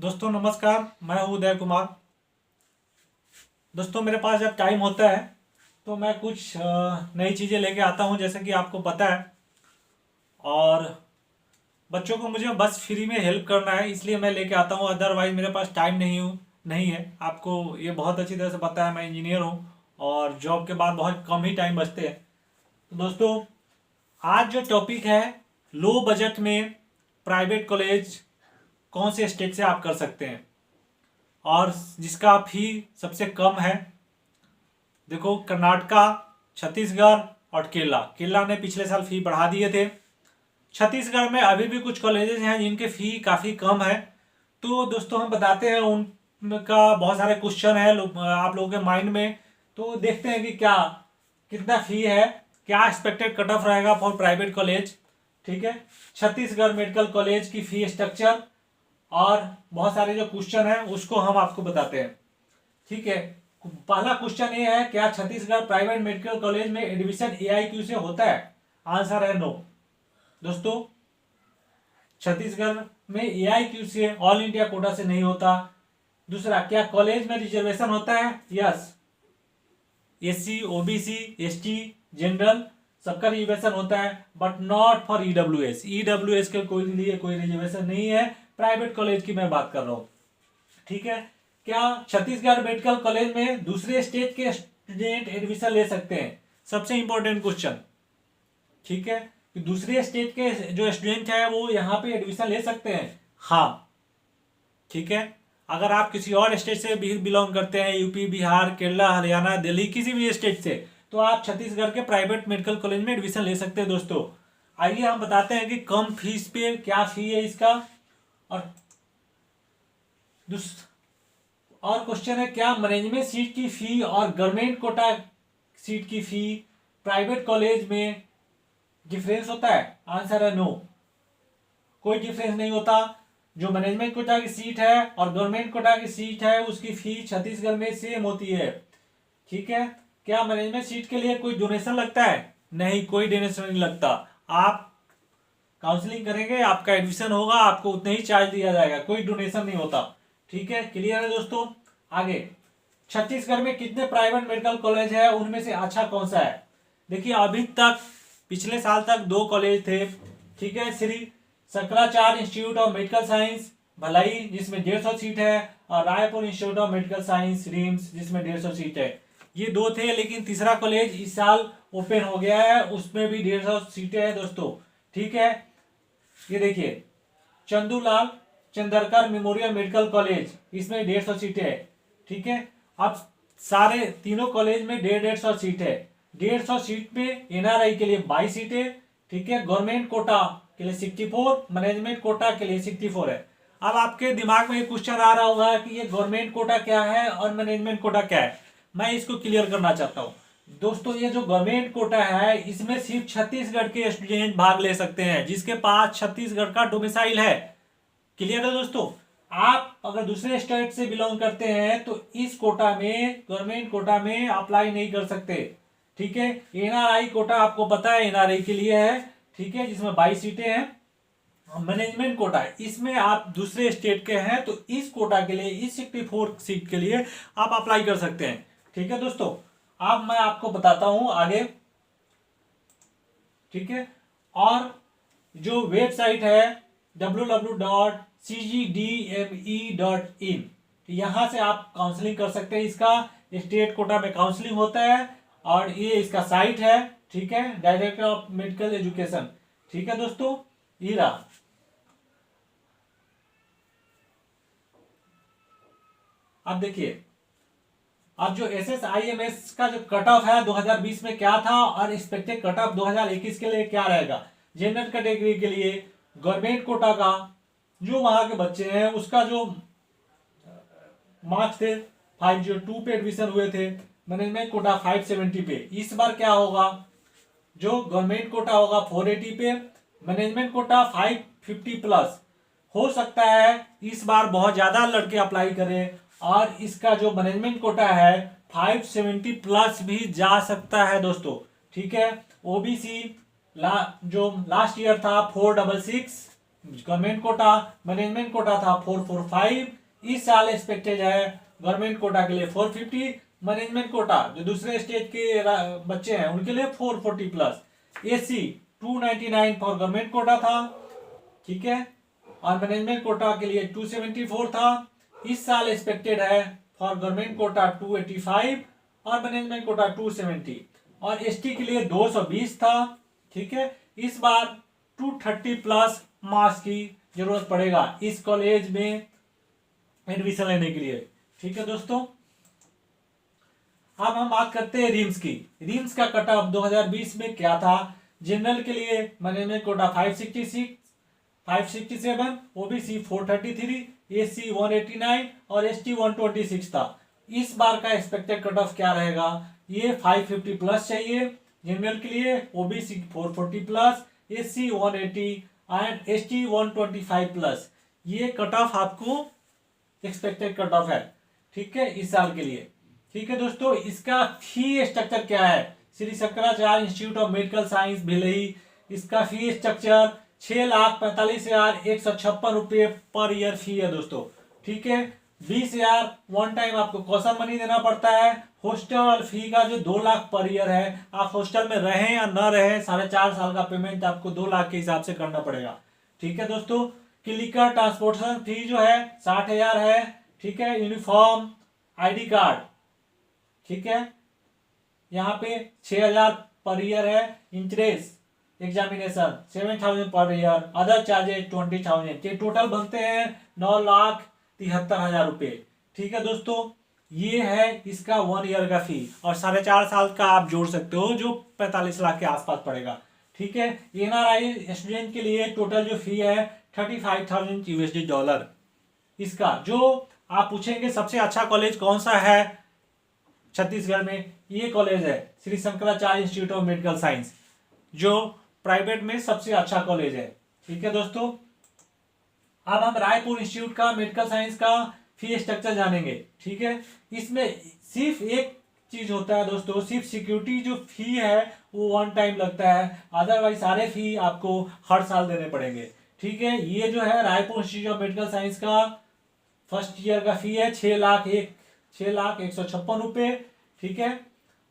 दोस्तों नमस्कार, मैं हूँ उदय कुमार। दोस्तों मेरे पास जब टाइम होता है तो मैं कुछ नई चीज़ें लेके आता हूँ, जैसे कि आपको पता है। और बच्चों को मुझे बस फ्री में हेल्प करना है, इसलिए मैं लेके आता हूँ। अदरवाइज मेरे पास टाइम नहीं है। आपको ये बहुत अच्छी तरह से पता है, मैं इंजीनियर हूँ और जॉब के बाद बहुत कम ही टाइम बचते हैं। तो दोस्तों आज जो टॉपिक है, लो बजट में प्राइवेट कॉलेज कौन से स्टेट से आप कर सकते हैं और जिसका फी सबसे कम है। देखो, कर्नाटका, छत्तीसगढ़ और केरला केरला ने पिछले साल फी बढ़ा दिए थे। छत्तीसगढ़ में अभी भी कुछ कॉलेजेस हैं जिनके फी काफ़ी कम है। तो दोस्तों हम बताते हैं, उनका बहुत सारे क्वेश्चन है आप लोगों के माइंड में। तो देखते हैं कि क्या कितना फी है, क्या एक्सपेक्टेड कट ऑफ रहेगा फॉर प्राइवेट कॉलेज। ठीक है, छत्तीसगढ़ मेडिकल कॉलेज की फी स्ट्रक्चर और बहुत सारे जो क्वेश्चन है उसको हम आपको बताते हैं। ठीक है, पहला क्वेश्चन ये है, क्या छत्तीसगढ़ प्राइवेट मेडिकल कॉलेज में एडमिशन एआईक्यू से होता है? आंसर है नो। दोस्तों छत्तीसगढ़ में एआईक्यू से, ऑल इंडिया कोटा से नहीं होता। दूसरा, क्या कॉलेज में रिजर्वेशन होता है? Yes, SC, OBC, ST, general सबका रिजर्वेशन होता है, but not for EWS. EWS के कोई लिए कोई रिजर्वेशन नहीं है। प्राइवेट कॉलेज की मैं बात कर रहा हूँ। ठीक है, क्या छत्तीसगढ़ मेडिकल कॉलेज में दूसरे स्टेट के स्टूडेंट एडमिशन ले सकते हैं? सबसे इंपॉर्टेंट क्वेश्चन। ठीक है, कि दूसरे स्टेट के जो स्टूडेंट है वो यहाँ पे एडमिशन ले सकते हैं? हाँ। ठीक है, अगर आप किसी और स्टेट से भी बिलोंग करते हैं, यूपी, बिहार, केरला, हरियाणा, दिल्ली, किसी भी स्टेट से, तो आप छत्तीसगढ़ के प्राइवेट मेडिकल कॉलेज में एडमिशन ले सकते हैं। दोस्तों आइए हम बताते हैं कि कम फीस पे क्या फी है इसका। और और क्वेश्चन है, क्या मैनेजमेंट सीट की फी और गवर्नमेंट कोटा सीट की फी प्राइवेट कॉलेज में डिफरेंस होता है? आंसर है नो, कोई डिफरेंस नहीं होता। जो मैनेजमेंट कोटा की सीट है और गवर्नमेंट कोटा की सीट है उसकी फी छत्तीसगढ़ में सेम होती है। ठीक है, क्या मैनेजमेंट सीट के लिए कोई डोनेशन लगता है? नहीं, कोई डोनेशन नहीं लगता। आप काउंसलिंग करेंगे, आपका एडमिशन होगा, आपको उतना ही चार्ज दिया जाएगा, कोई डोनेशन नहीं होता। ठीक है, क्लियर है दोस्तों। आगे, छत्तीसगढ़ में कितने प्राइवेट मेडिकल कॉलेज है, उनमें से अच्छा कौन सा है? देखिए, अभी तक पिछले साल तक दो कॉलेज थे। ठीक है, Shri Shankaracharya institute of medical science भलाई जिसमें 150 सीट है, और Raipur institute of medical science RIMS जिसमें 150 सीट है। ये दो थे, लेकिन तीसरा कॉलेज इस साल ओपन हो गया है, उसमें भी 150 सीटें हैं दोस्तों। ठीक है, ये देखिए, चंदूलाल चंदरकर मेमोरियल मेडिकल कॉलेज, इसमें 150 सीटें है। ठीक है, अब सारे तीनों कॉलेज में 150 सीट है। 150 सीट में एनआरआई के लिए 22 सीटें। ठीक है, गवर्नमेंट कोटा के लिए 64, मैनेजमेंट कोटा के लिए 64 है। अब आपके दिमाग में एक क्वेश्चन आ रहा होगा कि ये गवर्नमेंट कोटा क्या है और मैनेजमेंट कोटा क्या है। मैं इसको क्लियर करना चाहता हूँ। दोस्तों ये जो गवर्नमेंट कोटा है, इसमें सिर्फ छत्तीसगढ़ के स्टूडेंट भाग ले सकते हैं जिसके पास छत्तीसगढ़ का डोमिसाइल है। क्लियर है दोस्तों। आप अगर दूसरे स्टेट से बिलोंग करते हैं तो इस कोटा में, गवर्नमेंट कोटा में अप्लाई नहीं कर सकते। ठीक है, एनआरआई कोटा आपको पता है, एनआरआई के लिए है। ठीक है, जिसमें 22 सीटें हैं। मैनेजमेंट कोटा, इसमें आप दूसरे स्टेट के हैं तो इस कोटा के लिए, इस 64 सीट के लिए आप अप्लाई कर सकते हैं। ठीक है दोस्तों, अब मैं आपको बताता हूं आगे। ठीक है, और जो वेबसाइट है www.cgdme.in, यहां से आप काउंसलिंग कर सकते हैं। इसका स्टेट कोटा में काउंसलिंग होता है और ये इसका साइट है। ठीक है, डायरेक्टर ऑफ मेडिकल एजुकेशन। ठीक है दोस्तों, ये रहा। अब देखिए, अब जो SSIMS का जो कट ऑफ है 2020 में क्या था और एक्सपेक्टेड कट ऑफ 2021 के लिए क्या रहेगा। जनरल कैटेगरी के लिए गवर्नमेंट कोटा का जो वहां के बच्चे हैं उसका जो मार्क्स थे 502 पे एडमिशन हुए थे, मैनेजमेंट कोटा 570 पे। इस बार क्या होगा, जो गवर्नमेंट कोटा होगा 480 पे, मैनेजमेंट कोटा 550 प्लस। हो सकता है इस बार बहुत ज्यादा लड़के अप्लाई करें और इसका जो मैनेजमेंट कोटा है 570 प्लस भी जा सकता है दोस्तों। ठीक है, ओबीसी जो लास्ट ईयर था 466, गवर्नमेंट कोटा, मैनेजमेंट कोटा था 445, इस साल एक्सपेक्टेड है गवर्नमेंट कोटा के लिए 450, मैनेजमेंट कोटा जो दूसरे स्टेट के बच्चे हैं उनके लिए 440 plus. AC 299 for government quota था, ठीक है, और मैनेजमेंट कोटा के लिए 274 था। इस साल एक्सपेक्टेड है फॉर गवर्नमेंट कोटा 285 और मैनेजमेंट कोटा 270, और एसटी के लिए 220 था, ठीक है। इस बार 230 प्लस मार्क्स की जरूरत पड़ेगा इस कॉलेज में एडमिशन लेने के लिए, ठीक है दोस्तों। अब हम बात करते हैं रिम्स की। रिम्स का कट ऑफ 2020 में क्या था? जनरल के लिए मैनेजमेंट कोटा 566, 567, ओबीसी 433, एससी 189 और एसटी 126 था। इस बार का एक्सपेक्टेड कट ऑफ क्या रहेगा? ये 550 प्लस चाहिए जनरल के लिए, OBC 440 plus, SC 180 and ST 125 plus. ये कट ऑफ आपको एक्सपेक्टेड कट ऑफ है, ठीक है, इस साल के लिए, ठीक है दोस्तों। इसका फी स्ट्रक्चर क्या है? Shri Shankaracharya institute of medical science Bhilai, इसका फी स्ट्रक्चर 6,45,156 रुपये पर ईयर फी है दोस्तों, ठीक है। 20,000 वन टाइम आपको कॉशन मनी देना पड़ता है। हॉस्टल फी का जो 2 लाख पर ईयर है, आप हॉस्टल में रहें या न रहें 4.5 साल का पेमेंट आपको 2 लाख के हिसाब से करना पड़ेगा, ठीक है दोस्तों। क्लिनिकल ट्रांसपोर्टेशन फी जो है 60,000 है, ठीक है। यूनिफॉर्म, आईडी कार्ड, ठीक है, यहाँ पे 6,000 पर ईयर है। Entrance examination 7,000 per year, other charges 20,000, ये टोटल बनते हैं 9,73,000 रुपये, ठीक है दोस्तों। ये है इसका 1 ईयर का फी, और 4.5 साल का आप जोड़ सकते हो जो 45 लाख के आसपास पड़ेगा, ठीक है। एनआरआई स्टूडेंट के लिए टोटल जो फी है 35,000 यूएसडी डॉलर। इसका जो आप पूछेंगे सबसे अच्छा कॉलेज कौन सा है छत्तीसगढ़ में, ये कॉलेज है Shri Shankaracharya institute of medical science, जो प्राइवेट में सबसे अच्छा कॉलेज है, ठीक है दोस्तों। अब हम रायपुर इंस्टीट्यूट का मेडिकल साइंस का फी स्ट्रक्चर जानेंगे, ठीक है। इसमें सिर्फ एक चीज होता है दोस्तों, सिर्फ सिक्योरिटी जो फी है वो 1 टाइम लगता है, अदरवाइज सारे फी आपको हर साल देने पड़ेंगे, ठीक है। ये जो है Raipur institute of medical science का फर्स्ट ईयर का फी है 6,01,56 रुपये, ठीक है।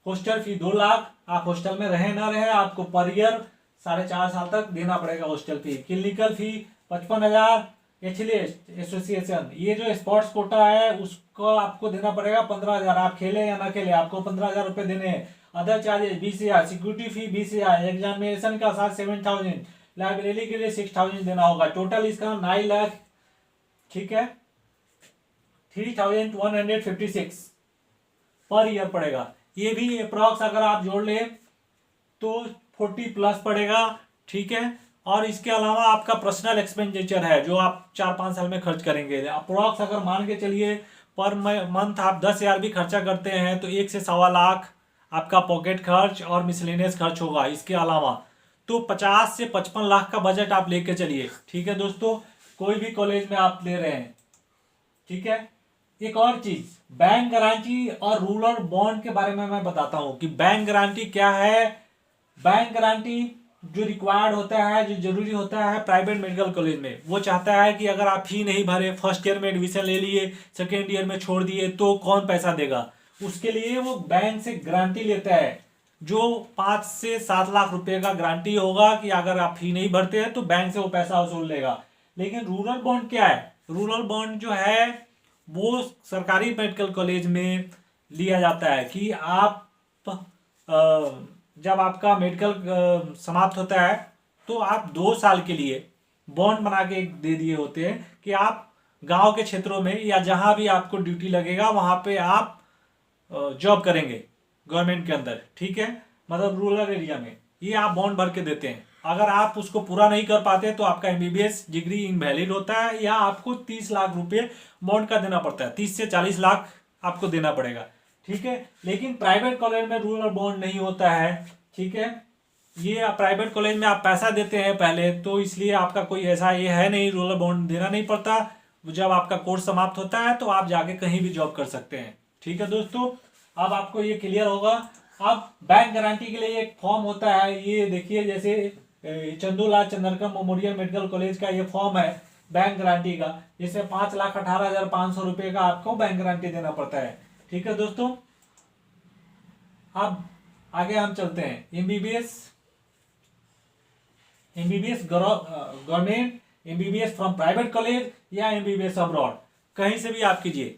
हॉस्टल फी 2 लाख, आप हॉस्टल में रहे ना रहे आपको पर ईयर 4.5 साल तक देना पड़ेगा हॉस्टल फी। क्लिनिकल फी 55,000, एथलीट एसोसिएशन ये जो स्पोर्ट्स कोटा है उसको आपको देना पड़ेगा 15,000, आप खेले या ना खेले आपको 15,000 रुपये देने हैं। अदर चार्जेस 20,000, सिक्योरिटी फी 20,000, एग्जामिनेशन का साथ 7,000, लाइब्रेरी के लिए 6,000 देना होगा। टोटल इसका 9 लाख, ठीक है, 3,156 पर ईयर पड़ेगा। ये भी अप्रॉक्स अगर आप जोड़ ले तो 40 प्लस पड़ेगा, ठीक है। और इसके अलावा आपका पर्सनल एक्सपेंडिचर है जो आप 4-5 साल में खर्च करेंगे। अप्रॉक्स अगर मान के चलिए पर मंथ आप 10,000 भी खर्चा करते हैं तो 1 से 1.25 लाख आपका पॉकेट खर्च और मिसलेनियस खर्च होगा। इसके अलावा तो 50 से 55 लाख का बजट आप लेके चलिए, ठीक है दोस्तों, कोई भी कॉलेज में आप ले रहे हैं, ठीक है। एक और चीज, बैंक गारंटी और रूरल बॉन्ड के बारे में मैं बताता हूं कि बैंक गारंटी क्या है। बैंक गारंटी जो रिक्वायर्ड होता है, जो जरूरी होता है प्राइवेट मेडिकल कॉलेज में, वो चाहता है कि अगर आप फी नहीं भरे, फर्स्ट ईयर में एडमिशन ले लिए, सेकेंड ईयर में छोड़ दिए तो कौन पैसा देगा। उसके लिए वो बैंक से गारंटी लेता है जो 5 से 7 लाख रुपए का गारंटी होगा कि अगर आप फी नहीं भरते हैं तो बैंक से वो पैसा वसूल लेगा। लेकिन रूरल बॉन्ड क्या है? रूरल बॉन्ड जो है वो सरकारी मेडिकल कॉलेज में लिया जाता है कि आप जब आपका मेडिकल समाप्त होता है तो आप 2 साल के लिए बॉन्ड बना के दे दिए होते हैं कि आप गांव के क्षेत्रों में या जहां भी आपको ड्यूटी लगेगा वहां पे आप जॉब करेंगे गवर्नमेंट के अंदर, ठीक है, मतलब रूरल एरिया में, ये आप बॉन्ड भर के देते हैं। अगर आप उसको पूरा नहीं कर पाते तो आपका एमबीबीएस डिग्री इनवैलिड होता है या आपको 30 लाख रुपए बॉन्ड का देना पड़ता है, 30 से 40 लाख आपको देना पड़ेगा, ठीक है। लेकिन प्राइवेट कॉलेज में रूरल बॉन्ड नहीं होता है, ठीक है। ये प्राइवेट कॉलेज में आप पैसा देते हैं पहले, तो इसलिए आपका कोई ऐसा ये है नहीं, रूरल बॉन्ड देना नहीं पड़ता। जब आपका कोर्स समाप्त होता है तो आप जाके कहीं भी जॉब कर सकते हैं, ठीक है दोस्तों। अब आपको ये क्लियर होगा। अब बैंक गारंटी के लिए एक फॉर्म होता है, ये देखिए, जैसे चंदूलाल चंद्रकर मेमोरियल मेडिकल कॉलेज का ये फॉर्म है बैंक गारंटी का, जिसमें 5,18,500 रुपये का आपको बैंक गारंटी देना पड़ता है। ठीक है दोस्तों, अब आगे हम चलते हैं। MBBS government, MBBS from private college या एमबीबीएस अब्रॉड, कहीं से भी आप कीजिए,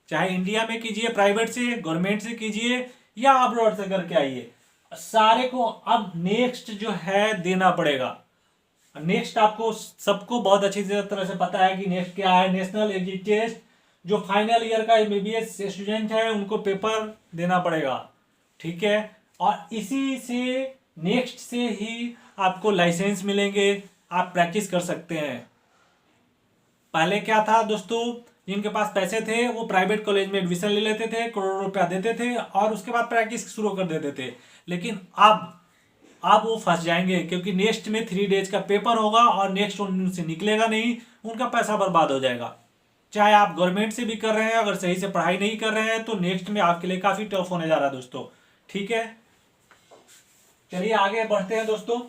चाहे इंडिया में कीजिए प्राइवेट से, गवर्नमेंट से कीजिए या अब्रॉड से करके आइए, सारे को अब नेक्स्ट जो है देना पड़ेगा। नेक्स्ट आपको सबको बहुत अच्छी तरह से पता है कि नेक्स्ट क्या है। नेशनल एग्जिट टेस्ट, जो फाइनल ईयर का एमबीबीएस स्टूडेंट है उनको पेपर देना पड़ेगा। ठीक है, और इसी से नेक्स्ट से ही आपको लाइसेंस मिलेंगे, आप प्रैक्टिस कर सकते हैं। पहले क्या था दोस्तों, जिनके पास पैसे थे वो प्राइवेट कॉलेज में एडमिशन ले लेते थे, करोड़ों रुपया देते थे और उसके बाद प्रैक्टिस शुरू कर देते थे। लेकिन अब वो फंस जाएंगे, क्योंकि नेक्स्ट में 3 डेज का पेपर होगा और नेक्स्ट उनसे निकलेगा नहीं, उनका पैसा बर्बाद हो जाएगा। चाहे आप गवर्नमेंट से भी कर रहे हैं, अगर सही से पढ़ाई नहीं कर रहे हैं तो नेक्स्ट में आपके लिए काफ़ी टफ होने जा रहा है दोस्तों। ठीक है, चलिए आगे बढ़ते हैं दोस्तों।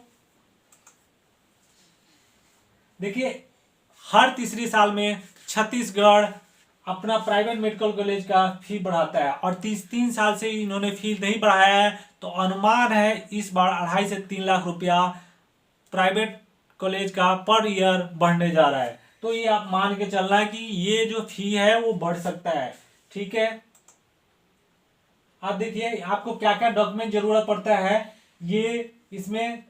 देखिए, हर तीसरी साल में छत्तीसगढ़ अपना प्राइवेट मेडिकल कॉलेज का फी बढ़ाता है और 3 साल से इन्होंने फी नहीं बढ़ाया है, तो अनुमान है इस बार 2.5 से 3 लाख रुपया प्राइवेट कॉलेज का पर ईयर बढ़ने जा रहा है। तो ये आप मान के चलना है कि ये जो फी है वो बढ़ सकता है। ठीक है, अब देखिए आपको क्या क्या डॉक्यूमेंट जरूरत पड़ता है, ये इसमें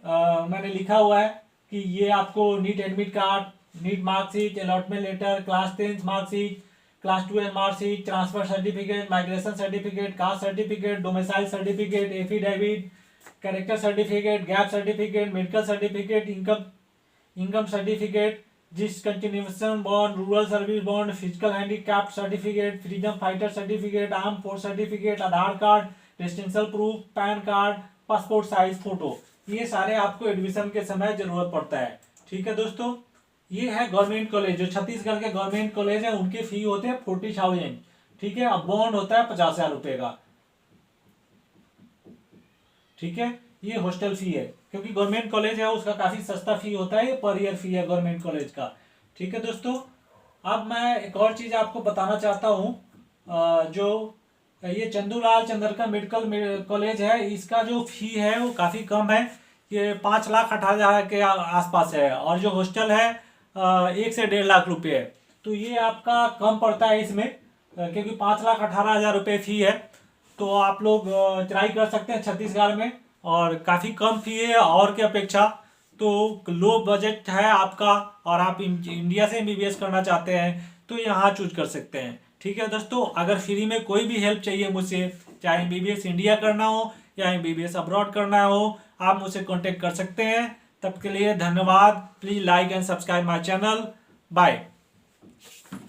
मैंने लिखा हुआ है कि ये आपको NEET admit card, NEET marksheet, allotment letter, class 10 marksheet, class 12 marksheet, transfer certificate, migration certificate, caste certificate, domicile certificate, affidavit, character certificate, gap certificate, medical certificate, income certificate, discontinuation bond, rural service bond, physical handicapped certificate, freedom fighter certificate, arm force certificate, Aadhaar card, residential proof, PAN card, passport size photo, ये सारे आपको admission के समय जरूरत पड़ता है। ठीक है दोस्तों, ये है गवर्नमेंट कॉलेज, जो छत्तीसगढ़ के गवर्नमेंट कॉलेज है उनके फी होते हैं 40,000। ठीक है, अब बॉन्ड होता है 50,000 रुपए का। ठीक है, ये हॉस्टल फी है, क्योंकि गवर्नमेंट कॉलेज है उसका काफी सस्ता फी होता है, ये पर ईयर फी है गवर्नमेंट कॉलेज का। ठीक है दोस्तों, अब मैं एक और चीज आपको बताना चाहता हूँ, जो ये चंदूलाल चंद्रकर मेडिकल कॉलेज है, इसका जो फी है वो काफी कम है, ये 5,18,000 के आसपास है, और जो हॉस्टल है 1 से 1.5 लाख रुपये है। तो ये आपका कम पड़ता है इसमें, क्योंकि 5,18,000 रुपये फी है। तो आप लोग ट्राई कर सकते हैं छत्तीसगढ़ में, और काफ़ी कम फी है और की अपेक्षा, तो लो बजट है आपका और आप इंडिया से एमबीबीएस करना चाहते हैं तो यहाँ चूज कर सकते हैं। ठीक है दोस्तों, अगर फ्री में कोई भी हेल्प चाहिए मुझसे, चाहे एमबीबीएस इंडिया करना हो या एमबीबीएस अब्रॉड करना हो, आप मुझसे कांटेक्ट कर सकते हैं। तब के लिए धन्यवाद। Please like and subscribe my channel. Bye.